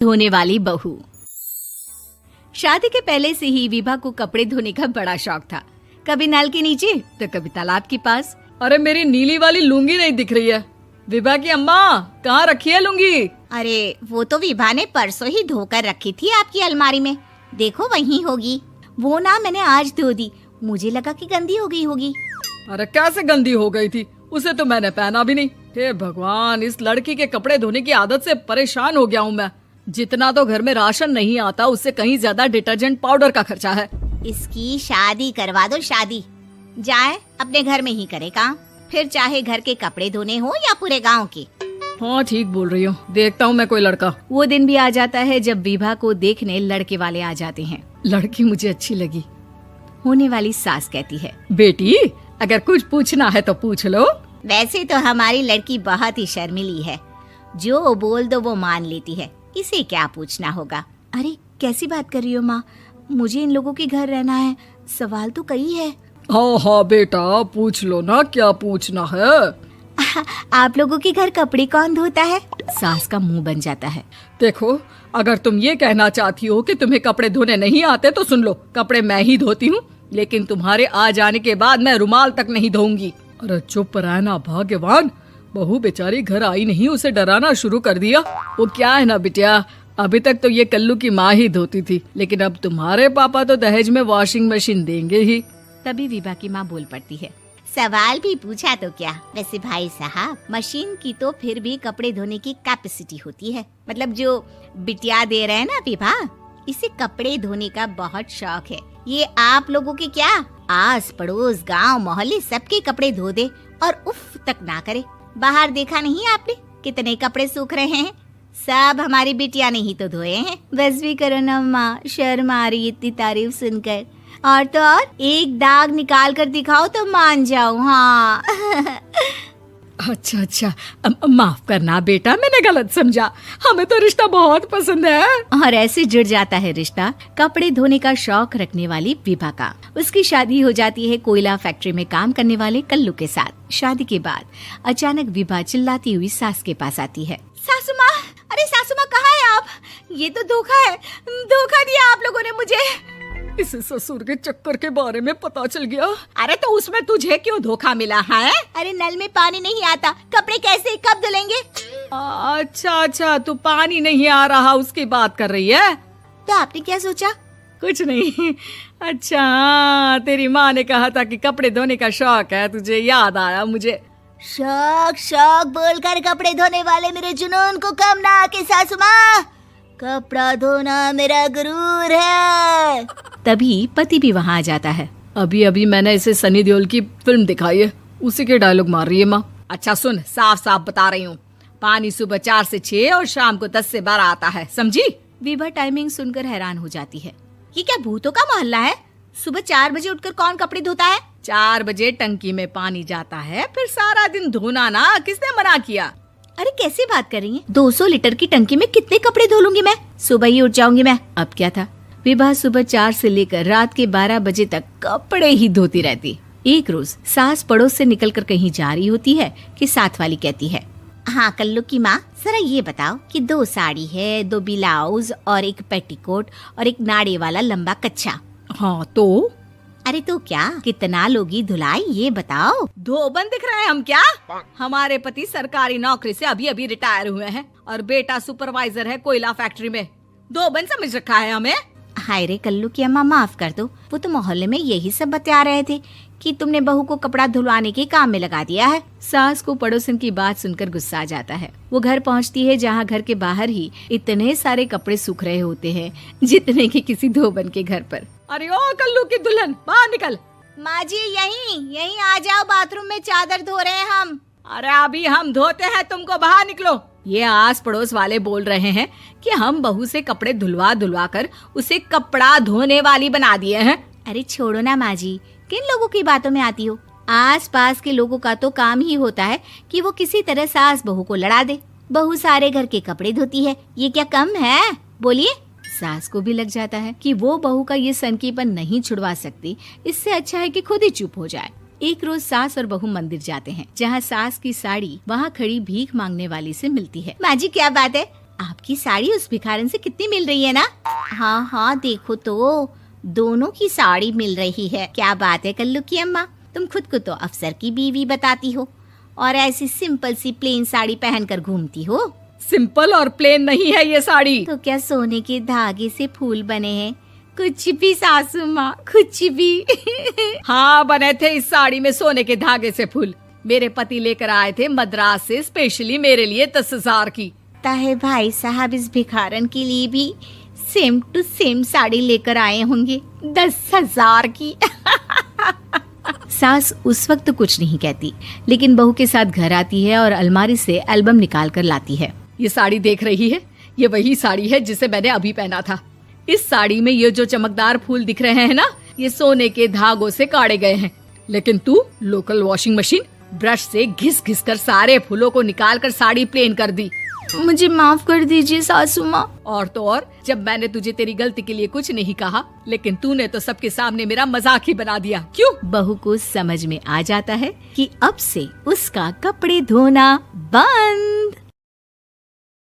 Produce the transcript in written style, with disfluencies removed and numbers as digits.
धोने वाली बहू। शादी के पहले से ही विभा को कपड़े धोने का बड़ा शौक था। कभी नल के नीचे तो कभी तालाब के पास। अरे मेरी नीली वाली लुंगी नहीं दिख रही है। विभा की अम्मा, कहाँ रखी है लुंगी? अरे वो तो विभा ने परसों ही धोकर रखी थी आपकी अलमारी में, देखो वहीं होगी। वो ना मैंने आज धो दी, मुझे लगा कि गंदी हो गई होगी। अरे कैसे गंदी हो गई थी? उसे तो मैंने पहना भी नहीं। हे भगवान, इस लड़की के कपड़े धोने की आदत से परेशान हो गया हूँ मैं। जितना तो घर में राशन नहीं आता, उससे कहीं ज्यादा डिटर्जेंट पाउडर का खर्चा है। इसकी शादी करवा दो, शादी जाए अपने घर में ही करे काम, फिर चाहे घर के कपड़े धोने हो या पूरे गांव के। हाँ ठीक बोल रही हो, देखता हूँ मैं कोई लड़का। वो दिन भी आ जाता है जब विभा को देखने लड़के वाले आ जाते हैं। लड़की मुझे अच्छी लगी। होने वाली सास कहती है, बेटी अगर कुछ पूछना है तो पूछ लो। वैसे तो हमारी लड़की बहुत ही शर्मीली है, जो बोल दो वो मान लेती है, इसे क्या पूछना होगा। अरे कैसी बात कर रही हो माँ, मुझे इन लोगों के घर रहना है, सवाल तो कई है। हाँ हाँ बेटा, पूछ लो ना, क्या पूछना है। आप लोगों के घर कपड़े कौन धोता है? सास का मुंह बन जाता है। देखो, अगर तुम ये कहना चाहती हो कि तुम्हें कपड़े धोने नहीं आते तो सुन लो, कपड़े मैं ही धोती हूँ, लेकिन तुम्हारे आ जाने के बाद मैं रुमाल तक नहीं धोऊंगी। अरे चुप रहना भाग्यवान, बहू बेचारी घर आई नहीं, उसे डराना शुरू कर दिया। वो क्या है ना बिटिया, अभी तक तो ये कल्लू की माँ ही धोती थी, लेकिन अब तुम्हारे पापा तो दहेज में वॉशिंग मशीन देंगे ही। तभी विभा की माँ बोल पड़ती है, सवाल भी पूछा तो क्या। वैसे भाई साहब, मशीन की तो फिर भी कपड़े धोने की कैपेसिटी होती है। मतलब जो बिटिया दे रहे हैं ना विभा, इसे कपड़े धोने का बहुत शौक है। ये आप लोगों के क्या, आस पड़ोस गांव मोहल्ले सबके कपड़े धो दे और उफ तक ना करे। बाहर देखा नहीं आपने कितने कपड़े सूख रहे हैं? सब हमारी बिटिया ने ही तो धोए हैं। बस भी करो ना माँ, शर्म आ रही इतनी तारीफ सुनकर। और तो और एक दाग निकाल कर दिखाओ तो मान जाऊं। हाँ अच्छा, माफ करना बेटा, मैंने गलत समझा। हमें तो रिश्ता बहुत पसंद है। और ऐसे जुड़ जाता है रिश्ता कपड़े धोने का शौक रखने वाली विभा का। उसकी शादी हो जाती है कोयला फैक्ट्री में काम करने वाले कल्लू के साथ। शादी के बाद अचानक विभा चिल्लाती हुई सास के पास आती है। सासू माँ, अरे सासू माँ कहाँ है आप? ये तो धोखा है, धोखा दिया आप लोगों ने मुझे। इसे ससुर के चक्कर के बारे में पता चल गया। अरे तो उसमें तुझे क्यों धोखा मिला है? अरे नल में पानी नहीं आता, कपड़े कैसे कब धुलेंगे? अच्छा, तू पानी नहीं आ रहा उसकी बात कर रही है। तो आपने क्या सोचा? कुछ नहीं। अच्छा, तेरी माँ ने कहा था कि कपड़े धोने का शौक है तुझे, याद आया मुझे। शौक बोलकर कपड़े धोने वाले मेरे जुनून को कम ना आके सासू माँ, कपड़ा धोना मेरा गुरूर है। तभी पति भी वहाँ आ जाता है। अभी मैंने इसे सनी देओल की फिल्म दिखाई है, उसी के डायलॉग मार रही है माँ। अच्छा सुन, साफ बता रही हूँ, पानी सुबह 4 से 6 और शाम को 10 से 12 आता है, समझी? विभा टाइमिंग सुनकर हैरान हो जाती है। ये क्या भूतों का मोहल्ला है? सुबह 4 बजे उठकर कौन कपड़े धोता है? 4 बजे टंकी में पानी जाता है, फिर सारा दिन धोना ना, किसने मना किया? अरे कैसी बात कर रही हैं? 200 लीटर की टंकी में कितने कपड़े धो लूंगी मैं? सुबह ही उठ जाऊंगी मैं। अब क्या था, विभा सुबह 4 से लेकर रात के 12 बजे तक कपड़े ही धोती रहती। एक रोज सास पड़ोस से निकलकर कहीं जा रही होती है कि साथ वाली कहती है, हाँ कल्लू की माँ, जरा ये बताओ कि 2 साड़ी है, 2 ब्लाउज और एक पेटीकोट और एक नाड़े वाला लंबा कच्छा। हाँ तो? अरे तो क्या, कितना लोगी धुलाई ये बताओ। धोबन दिख रहे हैं हम क्या? हमारे पति सरकारी नौकरी से अभी रिटायर हुए हैं और बेटा सुपरवाइजर है कोयला फैक्ट्री में। धोबन समझ रखा है हमें? हाय रे कल्लू की अम्मा, माफ कर दो, वो तो मोहल्ले में यही सब बता रहे थे कि तुमने बहू को कपड़ा धुलवाने के काम में लगा दिया है। सास को पड़ोसन की बात सुनकर गुस्सा आ जाता है। वो घर पहुंचती है जहां घर के बाहर ही इतने सारे कपड़े सूख रहे होते हैं जितने कि किसी धोबन के घर पर। अरे ओ कल्लू की दुल्हन, बाहर निकल। माँ जी यहीं आ जाओ, बाथरूम में चादर धो रहे हैं हम। अरे अभी हम धोते हैं, तुमको बाहर निकलो। ये आस पड़ोस वाले बोल रहे हैं कि हम बहू से कपड़े धुलवा कर उसे कपड़ा धोने वाली बना दिए हैं। अरे छोड़ो ना माँ जी, किन लोगों की बातों में आती हो? आस पास के लोगों का तो काम ही होता है कि वो किसी तरह सास बहू को लड़ा दे। बहू सारे घर के कपड़े धोती है, ये क्या कम है? बोलिए। सास को भी लग जाता है कि वो बहू का ये सनकीपन नहीं छुड़वा सकती, इससे अच्छा है कि खुद ही चुप हो जाए। एक रोज सास और बहू मंदिर जाते हैं, जहाँ सास की साड़ी वहाँ खड़ी भीख मांगने वाली से मिलती है। माँ जी क्या बात है, आपकी साड़ी उस भिखारन से कितनी मिल रही है ना? हाँ हाँ देखो तो, दोनों की साड़ी मिल रही है। क्या बात है कल्लू की अम्मा, तुम खुद को तो अफसर की बीवी बताती हो और ऐसी सिंपल सी प्लेन साड़ी पहनकर घूमती हो। सिंपल और प्लेन नहीं है ये साड़ी। तो क्या सोने के धागे से फूल बने हैं? कुछ भी सासू माँ, कुछ भी। हाँ बने थे इस साड़ी में सोने के धागे से फूल। मेरे पति लेकर आए थे मद्रास से स्पेशली मेरे लिए 10,000 की। ताहे भाई साहब इस भिखारन के लिए भी सेम टू सेम साड़ी लेकर आए होंगे 10,000 की। सास उस वक्त तो कुछ नहीं कहती, लेकिन बहू के साथ घर आती है और अलमारी से एल्बम निकाल कर लाती है। ये साड़ी देख रही है, ये वही साड़ी है जिसे मैंने अभी पहना था। इस साड़ी में ये जो चमकदार फूल दिख रहे हैं ना, ये सोने के धागों से काढ़े गए हैं। लेकिन तू लोकल वॉशिंग मशीन ब्रश से घिस घिस कर सारे फूलों को निकाल कर साड़ी प्लेन कर दी। मुझे माफ कर दीजिए सासू माँ। और तो और, जब मैंने तुझे तेरी गलती के लिए कुछ नहीं कहा, लेकिन तूने तो सबके सामने मेरा मजाक ही बना दिया। क्यों? बहू को समझ में आ जाता है कि अब से उसका कपड़े धोना बंद।